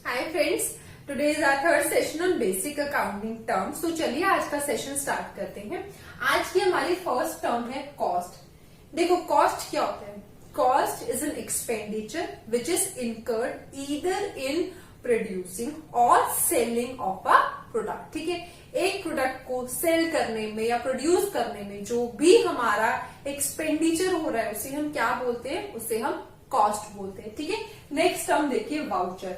Hi friends, today is our third session on basic accounting terms. तो चलिए आज का सेशन स्टार्ट करते हैं। आज की हमारी फर्स्ट टर्म है कॉस्ट। देखो कॉस्ट क्या होता है? Cost is an expenditure which is incurred either in producing और सेलिंग ऑफ अ प्रोडक्ट। ठीक है, एक प्रोडक्ट को सेल करने में या प्रोड्यूस करने में जो भी हमारा एक्सपेंडिचर हो रहा है उसे हम क्या बोलते हैं? उसे हम कॉस्ट बोलते हैं। ठीक है, नेक्स्ट टर्म देखिए voucher.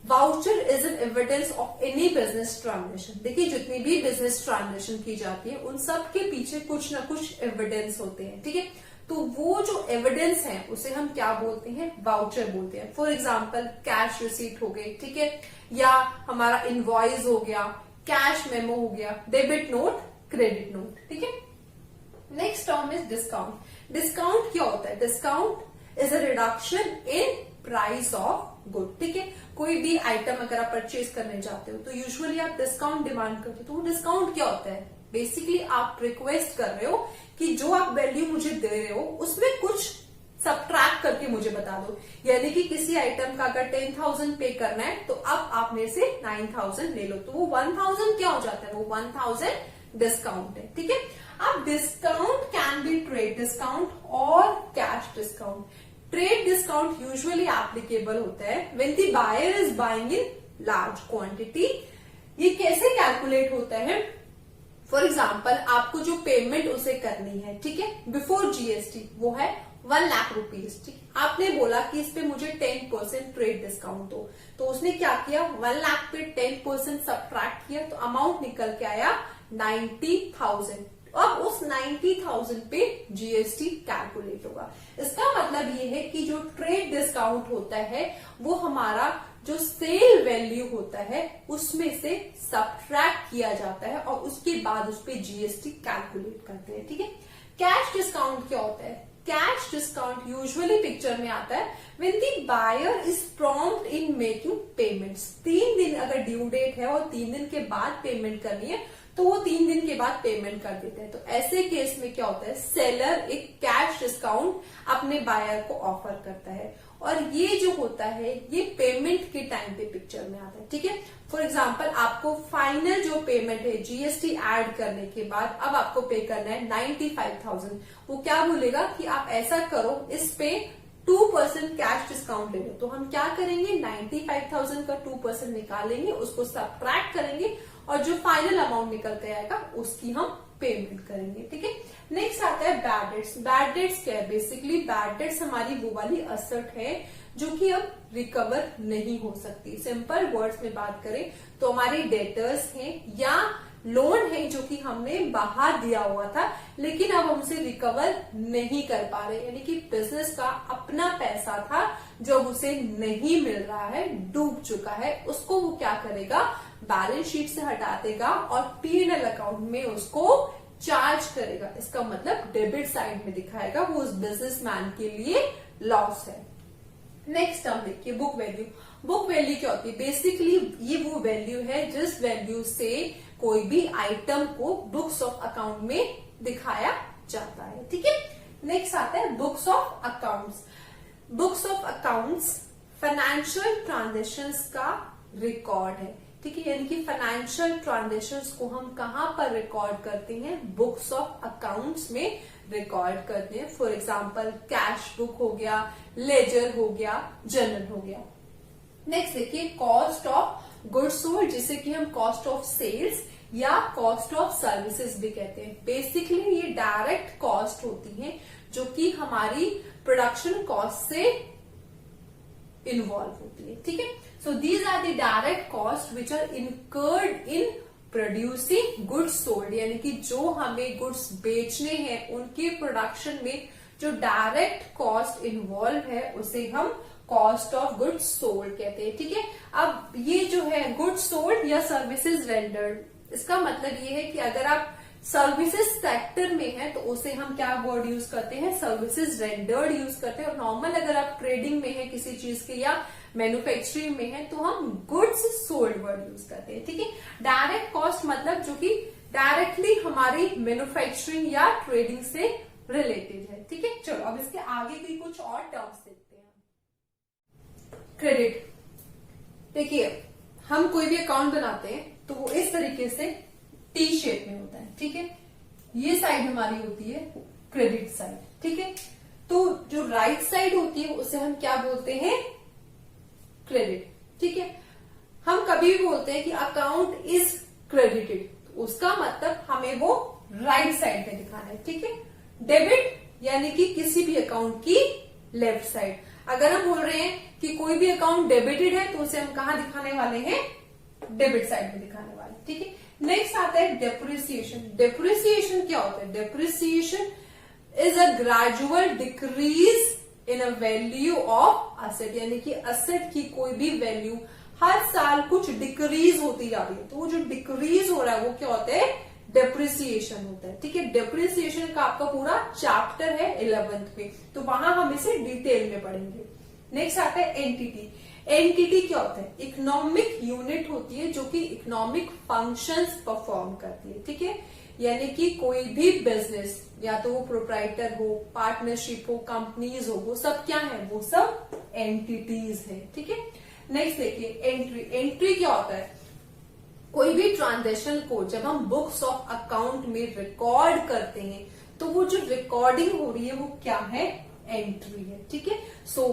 Voucher is an evidence of any business transaction. देखिए जितनी भी बिजनेस ट्रांजेक्शन की जाती है उन सब के पीछे कुछ ना कुछ एविडेंस होते हैं। ठीक है, तो वो जो एविडेंस है उसे हम क्या बोलते हैं? वाउचर बोलते हैं। फॉर एग्जाम्पल कैश रिसीट हो गई, ठीक है, या हमारा इनवॉइस हो गया, कैश मेमो हो गया, डेबिट नोट, क्रेडिट नोट। ठीक है, next term is discount. Discount क्या होता है? Discount is a reduction in price of good. ठीक है, कोई भी आइटम अगर आप परचेज करने जाते हो तो यूजुअली आप डिस्काउंट डिमांड करते हो। तो वो डिस्काउंट क्या होता है? बेसिकली आप रिक्वेस्ट कर रहे हो कि जो आप वैल्यू मुझे दे रहे हो उसमें कुछ सबट्रैक्ट करके मुझे बता दो। यानी कि किसी आइटम का अगर 10,000 पे करना है तो अब आप मेरे से 9,000 ले लो, तो वो 1,000 क्या हो जाता है? वो 1,000 डिस्काउंट है। ठीक है, अब discount can be trade discount और cash discount. Trade discount usually applicable होता है when the buyer is buying in large quantity. ये कैसे कैलकुलेट होता है? फॉर एग्जाम्पल आपको जो पेमेंट उसे करनी है, ठीक है, बिफोर जीएसटी, वो है 1 लाख रुपीज। ठीक, आपने बोला कि इस पे मुझे 10% ट्रेड डिस्काउंट दो, तो उसने क्या किया? 1 लाख पे 10% सब्ट्रैक्ट किया तो अमाउंट निकल के आया 90,000। अब उस 90,000 पे जीएसटी कैलकुलेट होगा। इसका मतलब ये है कि जो ट्रेड डिस्काउंट होता है वो हमारा जो सेल वैल्यू होता है उसमें से सब्ट्रैक्ट किया जाता है और उसके बाद उस पे जीएसटी कैलकुलेट करते हैं। ठीक है, कैश डिस्काउंट क्या होता है? कैश डिस्काउंट यूजुअली पिक्चर में आता है when the buyer is prompt in making payments. 3 दिन अगर ड्यू डेट है और 3 दिन के बाद पेमेंट करनी है तो वो 3 दिन के बाद पेमेंट कर देते हैं। तो ऐसे केस में क्या होता है? सेलर एक कैश डिस्काउंट अपने बायर को ऑफर करता है और ये जो होता है ये पेमेंट के टाइम पे पिक्चर में आता है। ठीक है, फॉर एग्जांपल आपको फाइनल जो पेमेंट है जीएसटी ऐड करने के बाद अब आपको पे करना है 95,000। वो क्या बोलेगा कि आप ऐसा करो, इस पे 2% कैश डिस्काउंट ले लो। तो हम क्या करेंगे? 95,000 का 2% निकालेंगे, उसको सब्ट्रैक्ट करेंगे और जो फाइनल अमाउंट निकल के आएगा उसकी हम पेमेंट करेंगे। ठीक है, नेक्स्ट आता है बैड डेट्स। बैड डेट्स क्या है? बेसिकली बैड डेट्स हमारी वो वाली असट है जो कि अब रिकवर नहीं हो सकती। सिंपल वर्ड्स में बात करें तो हमारी डेटर्स हैं या लोन है जो कि हमने बाहर दिया हुआ था लेकिन अब हम उसे रिकवर नहीं कर पा रहे, यानी कि बिजनेस का अपना पैसा था जो उसे नहीं मिल रहा है, डूब चुका है, उसको वो क्या करेगा? बैलेंस शीट से हटा देगा और पीएनएल अकाउंट में उसको चार्ज करेगा। इसका मतलब डेबिट साइड में दिखाएगा, वो उस बिजनेसमैन के लिए लॉस है। नेक्स्ट टर्म देखिए बुक वैल्यू। बुक वैल्यू क्या होती है? बेसिकली ये वो वैल्यू है जिस वैल्यू से कोई भी आइटम को बुक्स ऑफ अकाउंट में दिखाया जाता है। ठीक है, नेक्स्ट आता है books of accounts. Books of accounts financial transactions का रिकॉर्ड है। ठीक है, यानी कि फाइनेंशियल ट्रांजेक्शंस को हम कहां पर रिकॉर्ड करते हैं? बुक्स ऑफ अकाउंट्स में रिकॉर्ड करते हैं। फॉर एग्जाम्पल कैश बुक हो गया, लेजर हो गया, जर्नल हो गया। नेक्स्ट देखिए कॉस्ट ऑफ गुड्स सोल्ड, जिसे कि हम कॉस्ट ऑफ सेल्स या कॉस्ट ऑफ सर्विसेज भी कहते हैं। बेसिकली ये डायरेक्ट कॉस्ट होती है जो कि हमारी प्रोडक्शन कॉस्ट से इन्वॉल्व होती है। ठीक है, so these are the direct cost which are incurred in producing goods sold, यानी कि जो हमें गुड्स बेचने हैं उनके प्रोडक्शन में जो डायरेक्ट कॉस्ट इन्वॉल्व है उसे हम कॉस्ट ऑफ गुड्स सोल्ड कहते हैं। ठीक है, अब ये जो है गुड्स सोल्ड या सर्विसेज रेंडर्ड, इसका मतलब ये है कि अगर आप सर्विसेज सेक्टर में है तो उसे हम क्या वर्ड यूज करते हैं? सर्विसेज रेंडर्ड यूज करते हैं। और नॉर्मल अगर आप ट्रेडिंग में है किसी चीज के या मैन्युफैक्चरिंग में है तो हम गुड्स सोल्ड वर्ड यूज करते हैं। ठीक है, डायरेक्ट कॉस्ट मतलब जो कि डायरेक्टली हमारी मैन्युफैक्चरिंग या ट्रेडिंग से रिलेटेड है। ठीक है, चलो अब इसके आगे की कुछ और टर्म्स देखते हैं। क्रेडिट। देखिए हम कोई भी अकाउंट बनाते हैं तो वो इस तरीके से टी शेप में होता है, ठीक है। ये साइड हमारी होती है क्रेडिट साइड, ठीक है। तो जो राइट साइड होती है उसे हम क्या बोलते हैं, क्रेडिट, ठीक है। हम कभी भी बोलते हैं कि अकाउंट इज क्रेडिटेड, तो उसका मतलब हमें वो राइट साइड पे दिखाना है, ठीक है। डेबिट यानी कि किसी भी अकाउंट की लेफ्ट साइड। अगर हम बोल रहे हैं कि कोई भी अकाउंट डेबिटेड है तो उसे हम कहां दिखाने वाले हैं, डेबिट साइड में दिखाने वाले, ठीक है। नेक्स्ट आता है डेप्रिसिएशन। डेप्रिसिएशन क्या होता है, depreciation is a gradual decrease in a value of asset, यानी कि असेट की कोई भी वैल्यू हर साल कुछ डिक्रीज होती जा रही है, तो वो जो डिक्रीज हो रहा है वो क्या होता है, डेप्रिसिएशन होता है, ठीक है। डेप्रिसिएशन का आपका पूरा चैप्टर है 11th में, तो वहां हम इसे डिटेल में पढ़ेंगे। नेक्स्ट आता है एंटिटी। एंटिटी क्या होता है, इकोनॉमिक यूनिट होती है जो कि इकोनॉमिक फंक्शंस परफॉर्म करती है, ठीक है। यानी कि कोई भी बिजनेस, या तो वो प्रोप्राइटर हो, पार्टनरशिप हो, कंपनीज हो, वो सब क्या है, वो सब एंटिटीज है, ठीक है। नेक्स्ट देखिए एंट्री। एंट्री क्या होता है, कोई भी ट्रांजेक्शन को जब हम बुक्स ऑफ अकाउंट में रिकॉर्ड करते हैं तो वो जो रिकॉर्डिंग हो रही है वो क्या है, एंट्री है, ठीक है। सो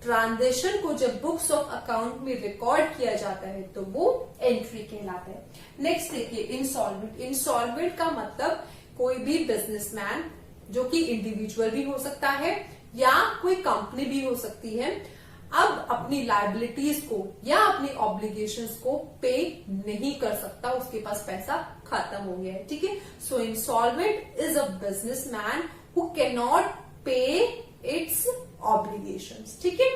ट्रांजेक्शन को जब बुक्स ऑफ अकाउंट में रिकॉर्ड किया जाता है तो वो एंट्री कहलाता है। नेक्स्ट देखिए इंसॉल्वेंट। इंसॉल्वेंट का मतलब कोई भी बिजनेसमैन, जो कि इंडिविजुअल भी हो सकता है या कोई कंपनी भी हो सकती है, अब अपनी लायबिलिटीज को या अपनी ऑब्लिगेशंस को पे नहीं कर सकता, उसके पास पैसा खत्म हो गया है, ठीक है। So insolvent is a businessman who can not pay its obligations, ठीक है।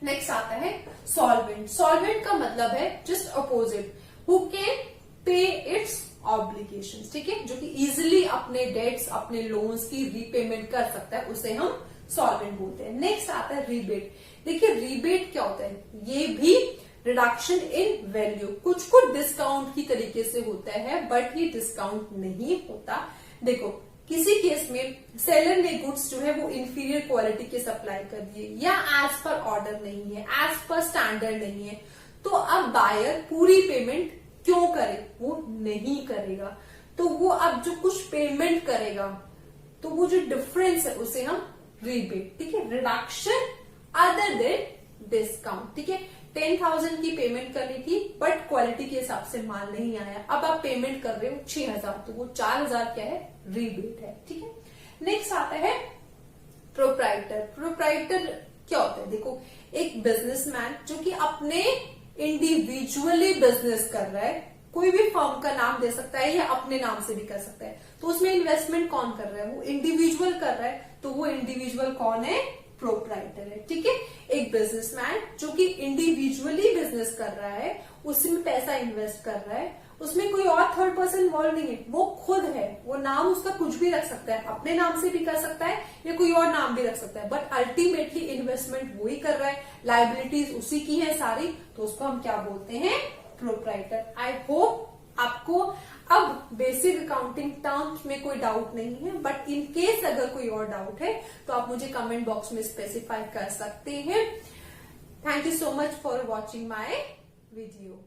नेक्स्ट आता है सॉल्वेंट। सॉल्वेंट का मतलब है just opposite, who can pay its obligations, ठीक है, जो कि इजिली अपने डेट्स, अपने लोन्स की रीपेमेंट कर सकता है, उसे हम सॉल्वेंट बोलते हैं। नेक्स्ट आता है रीबेट। देखिए रीबेट क्या होता है, ये भी रिडक्शन इन वैल्यू, कुछ डिस्काउंट की तरीके से होता है, बट ये डिस्काउंट नहीं होता। देखो किसी केस में सेलर ने गुड्स जो है वो इंफीरियर क्वालिटी के सप्लाई कर दिए, या एज पर ऑर्डर नहीं है, एज पर स्टैंडर्ड नहीं है, तो अब बायर पूरी पेमेंट क्यों करे, वो नहीं करेगा। तो वो अब जो कुछ पेमेंट करेगा तो वो जो डिफरेंस है उसे हम रीबेट, ठीक है, रिडक्शन अदर देन डिस्काउंट, ठीक है। 10,000 की पेमेंट करनी थी बट क्वालिटी के हिसाब से माल नहीं आया, अब आप पेमेंट कर रहे हो 6,000, तो वो 4,000 क्या है, रीबेट है, ठीक है। नेक्स्ट आता है प्रोप्राइटर। प्रोप्राइटर क्या होता है, देखो एक बिजनेसमैन जो कि अपने इंडिविजुअली बिजनेस कर रहा है, कोई भी फर्म का नाम दे सकता है या अपने नाम से भी कर सकता है, तो उसमें इन्वेस्टमेंट कौन कर रहा है, वो इंडिविजुअल कर रहा है, तो वो इंडिविजुअल कौन है, प्रोप्राइटर है, ठीक है। एक बिजनेसमैन जो कि इंडिविजुअली बिजनेस कर रहा है, उसमें पैसा इन्वेस्ट कर रहा है, उसमें कोई और थर्ड पर्सन इन्वॉल्व नहीं है, वो खुद है, वो नाम उसका कुछ भी रख सकता है, अपने नाम से भी कर सकता है या कोई और नाम भी रख सकता है, बट अल्टीमेटली इन्वेस्टमेंट वही कर रहा है, लायबिलिटीज उसी की है सारी, तो उसको हम क्या बोलते हैं, प्रोप्राइटर। आई होप आपको अब बेसिक अकाउंटिंग टर्म्स में कोई डाउट नहीं है, बट इन केस अगर कोई और डाउट है तो आप मुझे कमेंट बॉक्स में स्पेसिफाई कर सकते हैं। Thank you so much for watching my video.